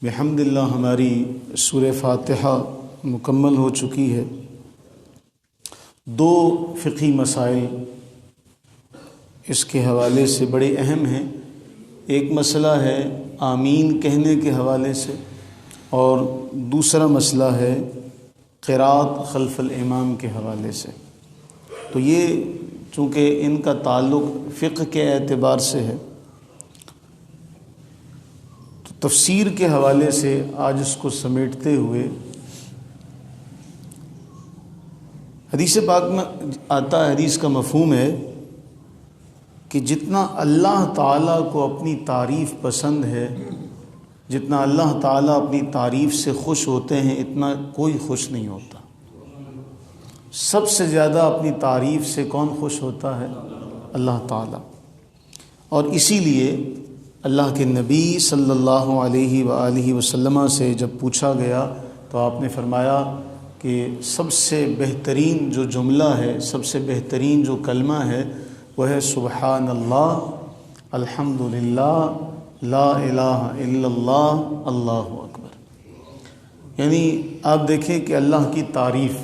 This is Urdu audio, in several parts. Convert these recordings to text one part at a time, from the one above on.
بحمد اللہ ہماری سورہ فاتحہ مکمل ہو چکی ہے۔ دو فقہی مسائل اس کے حوالے سے بڑے اہم ہیں۔ ایک مسئلہ ہے آمین کہنے کے حوالے سے، اور دوسرا مسئلہ ہے قرات خلف الامام کے حوالے سے۔ تو یہ چونکہ ان کا تعلق فقہ کے اعتبار سے ہے، تو تفسیر کے حوالے سے آج اس کو سمیٹتے ہوئے حدیث پاک میں آتا ہے، حدیث کا مفہوم ہے کہ جتنا اللہ تعالیٰ کو اپنی تعریف پسند ہے، جتنا اللہ تعالیٰ اپنی تعریف سے خوش ہوتے ہیں، اتنا کوئی خوش نہیں ہوتا۔ سب سے زیادہ اپنی تعریف سے کون خوش ہوتا ہے؟ اللہ تعالیٰ۔ اور اسی لیے اللہ کے نبی صلی اللہ علیہ وآلہ وسلم سے جب پوچھا گیا تو آپ نے فرمایا کہ سب سے بہترین جو جملہ ہے، سب سے بہترین جو کلمہ ہے، وہ ہے سبحان اللہ، الحمد للہ، لا الہ الا اللہ، اللہ اکبر۔ یعنی آپ دیکھیں کہ اللہ کی تعریف،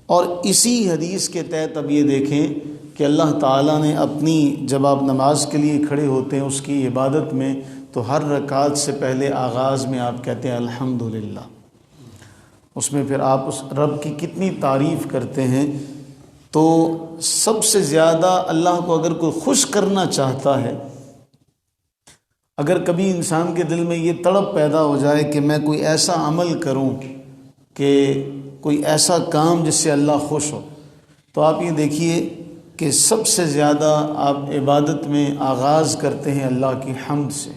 اور اسی حدیث کے تحت اب یہ دیکھیں کہ اللہ تعالیٰ نے اپنی، جب آپ نماز کے لیے کھڑے ہوتے ہیں اس کی عبادت میں، تو ہر رکعت سے پہلے آغاز میں آپ کہتے ہیں الحمدللہ۔ اس میں پھر آپ اس رب کی کتنی تعریف کرتے ہیں۔ تو سب سے زیادہ اللہ کو اگر کوئی خوش کرنا چاہتا ہے، اگر کبھی انسان کے دل میں یہ تڑپ پیدا ہو جائے کہ میں کوئی ایسا عمل کروں، کہ کوئی ایسا کام جس سے اللہ خوش ہو، تو آپ یہ دیکھیے کہ سب سے زیادہ آپ عبادت میں آغاز کرتے ہیں اللہ کی حمد سے۔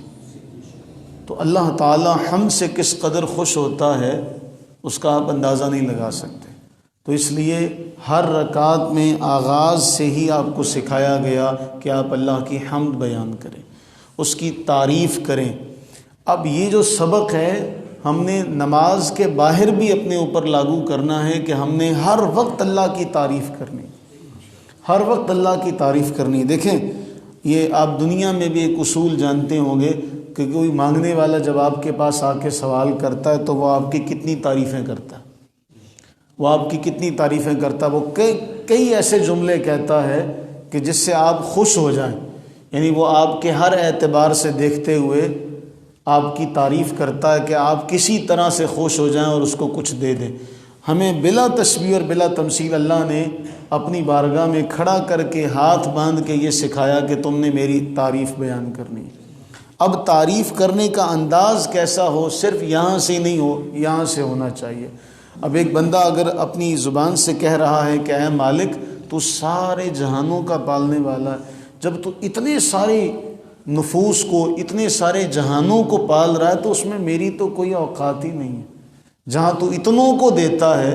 تو اللہ تعالیٰ حمد سے کس قدر خوش ہوتا ہے اس کا آپ اندازہ نہیں لگا سکتے۔ تو اس لیے ہر رکعت میں آغاز سے ہی آپ کو سکھایا گیا کہ آپ اللہ کی حمد بیان کریں، اس کی تعریف کریں۔ اب یہ جو سبق ہے ہم نے نماز کے باہر بھی اپنے اوپر لاگو کرنا ہے کہ ہم نے ہر وقت اللہ کی تعریف کرنی، ہر وقت اللہ کی تعریف کرنی۔ دیکھیں، یہ آپ دنیا میں بھی ایک اصول جانتے ہوں گے کہ کوئی مانگنے والا جب آپ کے پاس آ کے سوال کرتا ہے تو وہ آپ کی کتنی تعریفیں کرتا ہے، وہ آپ کی کتنی تعریفیں کرتا ہے، وہ کئی ایسے جملے کہتا ہے کہ جس سے آپ خوش ہو جائیں۔ یعنی وہ آپ کے ہر اعتبار سے دیکھتے ہوئے آپ کی تعریف کرتا ہے کہ آپ کسی طرح سے خوش ہو جائیں اور اس کو کچھ دے دیں۔ ہمیں بلا تشبیہ اور بلا تمثیل اللہ نے اپنی بارگاہ میں کھڑا کر کے ہاتھ باندھ کے یہ سکھایا کہ تم نے میری تعریف بیان کرنی۔ اب تعریف کرنے کا انداز کیسا ہو، صرف یہاں سے نہیں ہو، یہاں سے ہونا چاہیے۔ اب ایک بندہ اگر اپنی زبان سے کہہ رہا ہے کہ اے مالک تو سارے جہانوں کا پالنے والا ہے، جب تو اتنے سارے نفوس کو، اتنے سارے جہانوں کو پال رہا ہے تو اس میں میری تو کوئی اوقات ہی نہیں ہے۔ جہاں تو اتنوں کو دیتا ہے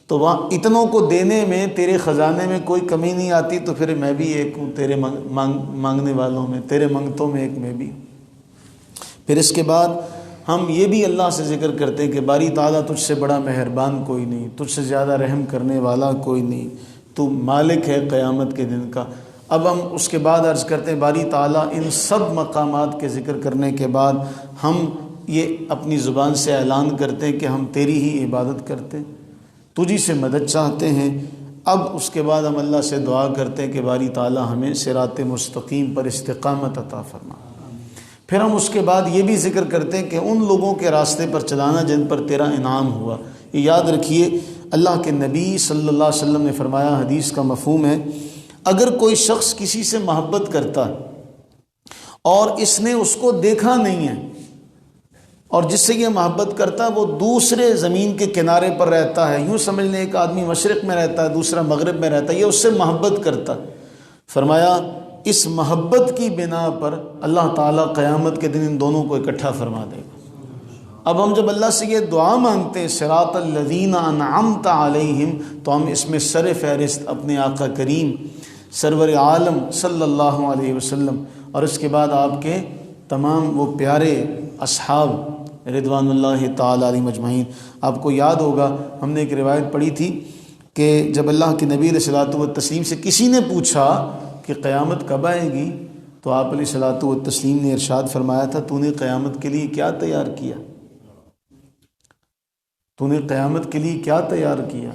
تو وہاں اتنوں کو دینے میں تیرے خزانے میں کوئی کمی نہیں آتی، تو پھر میں بھی ایک ہوں تیرے مانگنے والوں میں، تیرے منگتوں میں ایک میں بھی۔ پھر اس کے بعد ہم یہ بھی اللہ سے ذکر کرتے ہیں کہ باری تعالیٰ تجھ سے بڑا مہربان کوئی نہیں، تجھ سے زیادہ رحم کرنے والا کوئی نہیں، تو مالک ہے قیامت کے دن کا۔ اب ہم اس کے بعد عرض کرتے ہیں باری تعالیٰ ان سب مقامات کے ذکر کرنے کے بعد ہم یہ اپنی زبان سے اعلان کرتے ہیں کہ ہم تیری ہی عبادت کرتے ہیں، تجھی سے مدد چاہتے ہیں۔ اب اس کے بعد ہم اللہ سے دعا کرتے ہیں کہ باری تعالیٰ ہمیں صراط مستقیم پر استقامت عطا فرما۔ پھر ہم اس کے بعد یہ بھی ذکر کرتے ہیں کہ ان لوگوں کے راستے پر چلانا جن پر تیرا انعام ہوا۔ یہ یاد رکھیے، اللہ کے نبی صلی اللہ علیہ وسلم نے فرمایا، حدیث کا مفہوم ہے، اگر کوئی شخص کسی سے محبت کرتا ہے اور اس نے اس کو دیکھا نہیں ہے، اور جس سے یہ محبت کرتا ہے وہ دوسرے زمین کے کنارے پر رہتا ہے، یوں سمجھ لیں ایک آدمی مشرق میں رہتا ہے دوسرا مغرب میں رہتا ہے، یہ اس سے محبت کرتا ہے، فرمایا اس محبت کی بنا پر اللہ تعالیٰ قیامت کے دن ان دونوں کو اکٹھا فرما دے گا۔ اب ہم جب اللہ سے یہ دعا مانگتے ہیں صراط الذین انعمت علیہم، تو ہم اس میں سر فہرست اپنے آقا کریم سرور عالم صلی اللہ علیہ وسلم، اور اس کے بعد آپ کے تمام وہ پیارے اصحاب رضوان اللہ تعالی علیہم اجمعین۔ آپ کو یاد ہوگا ہم نے ایک روایت پڑھی تھی کہ جب اللہ کے نبی علیہ الصلوۃ والتسلیم سے کسی نے پوچھا کہ قیامت کب آئے گی، تو آپ علیہ الصلوۃ والتسلیم نے ارشاد فرمایا تھا تو نے قیامت کے لیے کیا تیار کیا؟ تو نے قیامت کے لیے کیا تیار کیا؟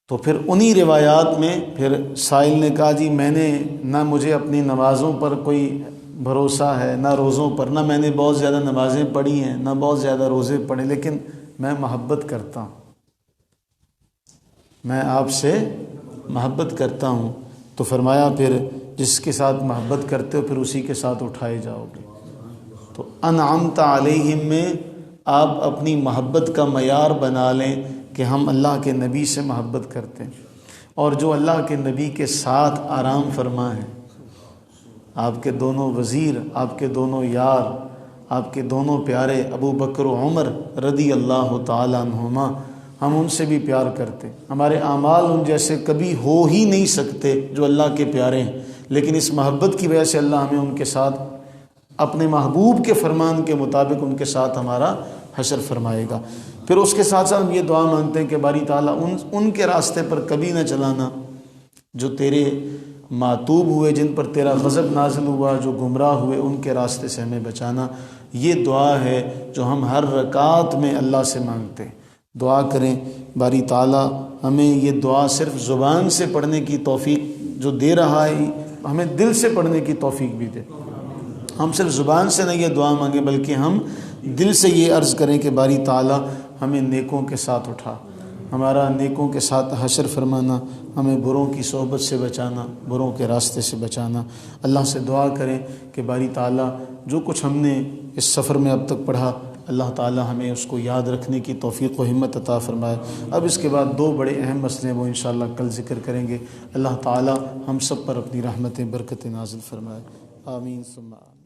تو پھر انہی روایات میں پھر سائل نے کہا جی میں نے نہ مجھے اپنی نمازوں پر کوئی بھروسہ ہے نہ روزوں پر، نہ میں نے بہت زیادہ نمازیں پڑھی ہیں نہ بہت زیادہ روزے پڑھے، لیکن میں محبت کرتا ہوں، میں آپ سے محبت کرتا ہوں۔ تو فرمایا پھر جس کے ساتھ محبت کرتے ہو پھر اسی کے ساتھ اٹھائے جاؤ گے۔ تو انعمت علیہم میں آپ اپنی محبت کا معیار بنا لیں کہ ہم اللہ کے نبی سے محبت کرتے ہیں، اور جو اللہ کے نبی کے ساتھ آرام فرما ہے، آپ کے دونوں وزیر، آپ کے دونوں یار، آپ کے دونوں پیارے ابو بکر و عمر رضی اللہ تعالیٰ عنہما، ہم ان سے بھی پیار کرتے، ہمارے اعمال ان جیسے کبھی ہو ہی نہیں سکتے جو اللہ کے پیارے ہیں، لیکن اس محبت کی وجہ سے اللہ ہمیں ان کے ساتھ اپنے محبوب کے فرمان کے مطابق ان کے ساتھ ہمارا حشر فرمائے گا۔ پھر اس کے ساتھ ساتھ ہم یہ دعا مانگتے ہیں کہ باری تعالیٰ ان کے راستے پر کبھی نہ چلانا جو تیرے معتوب ہوئے، جن پر تیرا غضب نازل ہوا، جو گمراہ ہوئے، ان کے راستے سے ہمیں بچانا۔ یہ دعا ہے جو ہم ہر رکعت میں اللہ سے مانگتے ہیں۔ دعا کریں باری تعالیٰ ہمیں یہ دعا صرف زبان سے پڑھنے کی توفیق جو دے رہا ہے، ہمیں دل سے پڑھنے کی توفیق بھی دے۔ ہم صرف زبان سے نہ یہ دعا مانگیں بلکہ ہم دل سے یہ عرض کریں کہ باری تعالیٰ ہمیں نیکوں کے ساتھ اٹھا، ہمارا نیکوں کے ساتھ حشر فرمانا، ہمیں بروں کی صحبت سے بچانا، بروں کے راستے سے بچانا۔ اللہ سے دعا کریں کہ باری تعالیٰ جو کچھ ہم نے اس سفر میں اب تک پڑھا، اللہ تعالیٰ ہمیں اس کو یاد رکھنے کی توفیق و ہمت عطا فرمائے۔ اب اس کے بعد دو بڑے اہم مسئلے وہ انشاءاللہ کل ذکر کریں گے۔ اللہ تعالیٰ ہم سب پر اپنی رحمتیں برکتیں نازل فرمائے۔ آمین ثم آمین۔